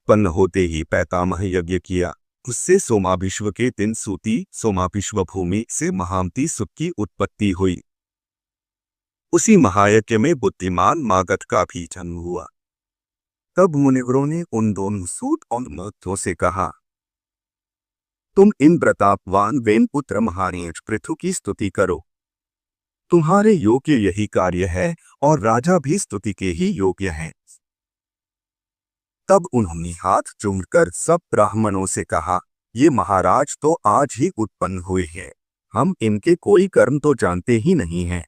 उत्पन्न होते ही पैतामह यज्ञ किया। उससे सोमाभिश्व के 3 सूती सोमाभिश्व भूमि से महामती सुख की उत्पत्ति हुई। उसी महायज्ञ में बुद्धिमान मागध का भी जन्म हुआ। तब मुनिवरों ने उन दोनों सूत और मगधों से कहा, तुम इन प्रतापवान वेन पुत्र महाराज पृथु की स्तुति करो। तुम्हारे योग्य यही कार्य है और राजा भी स्तुति के ही योग्य है। तब उन्होंने हाथ जोड़कर सब ब्राह्मणों से कहा, ये महाराज तो आज ही उत्पन्न हुए हैं, हम इनके कोई कर्म तो जानते ही नहीं हैं।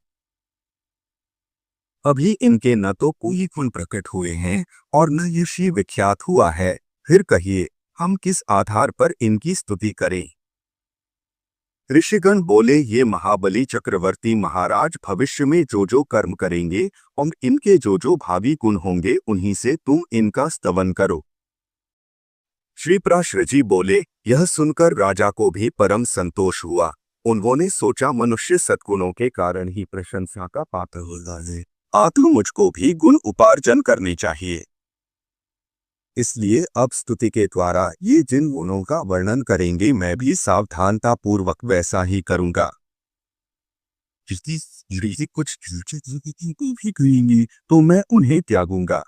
अभी इनके न तो कोई गुण प्रकट हुए हैं और न यशी विख्यात हुआ है, फिर कहिए हम किस आधार पर इनकी स्तुति करें। ऋषिगण बोले, ये महाबली चक्रवर्ती महाराज भविष्य में जो जो कर्म करेंगे और इनके जो जो भावी गुण होंगे उन्हीं से तुम इनका स्तवन करो। श्री पराशर जी बोले, यह सुनकर राजा को भी परम संतोष हुआ। उन्होंने सोचा, मनुष्य सद्गुणों के कारण ही प्रशंसा का पात्र होता है, अतः मुझको भी गुण उपार्जन करने चाहिए। इसलिए अब स्तुति के द्वारा ये जिन गुणों का वर्णन करेंगे मैं भी सावधानता पूर्वक वैसा ही करूंगा। यदि कुछ भी कहेंगे तो मैं उन्हें त्यागूंगा।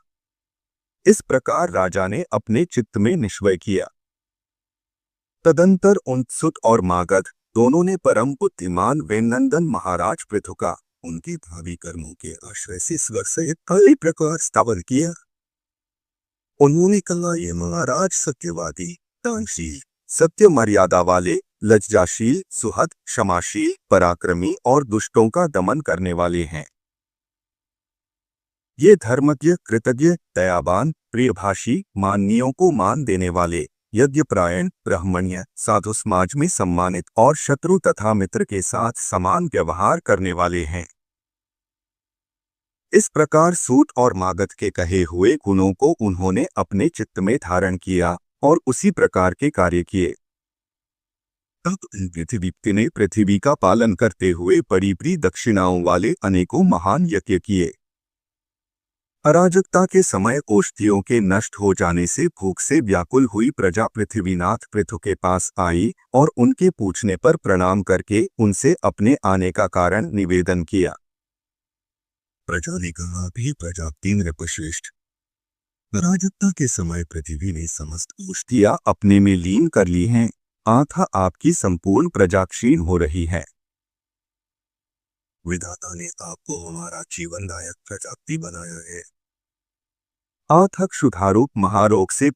इस प्रकार राजा ने अपने चित्त में निश्चय किया। तदंतर उनसुत और मागध दोनों ने परम बुद्धिमान वेनंदन महाराज पृथु का उनके भावी कर्मों के आश्रय से स्वर सहित कई प्रकार स्तवन किया। उन्होंने कहा, ये महाराज सत्यवादी, दानशील, सत्य मर्यादा वाले, लज्जाशील, सुहद, क्षमाशील, पराक्रमी और दुष्टों का दमन करने वाले हैं। ये धर्मज्ञ, कृतज्ञ, दयावान, प्रियभाषी, माननीयों को मान देने वाले, यज्ञपरायण, ब्राह्मण्य, साधु समाज में सम्मानित और शत्रु तथा मित्र के साथ समान व्यवहार करने वाले हैं। इस प्रकार सूत और मागध के कहे हुए गुणों को उन्होंने अपने चित्त में धारण किया और उसी प्रकार के कार्य किए। तब पृथ्वी ने पृथ्वी का पालन करते हुए बड़ी बड़ी दक्षिणाओं वाले अनेकों महान यज्ञ किए। अराजकता के समय औषधियों के नष्ट हो जाने से भूख से व्याकुल हुई प्रजा पृथ्वीनाथ पृथु के पास आई और उनके पूछने पर प्रणाम करके उनसे अपने आने का कारण निवेदन किया। प्रजा ने कहा, भी प्रजा तीन श्रेष्ठ, अराजकता के समय पृथ्वी ने समस्त औषधियां अपने में लीन कर ली हैं, अतः आपकी संपूर्ण प्रजा क्षीण हो रही है। विधाता ने आपको हमारा जीवनदायक प्रजापति बनाया है। अथक क्षुधारूप महारोग से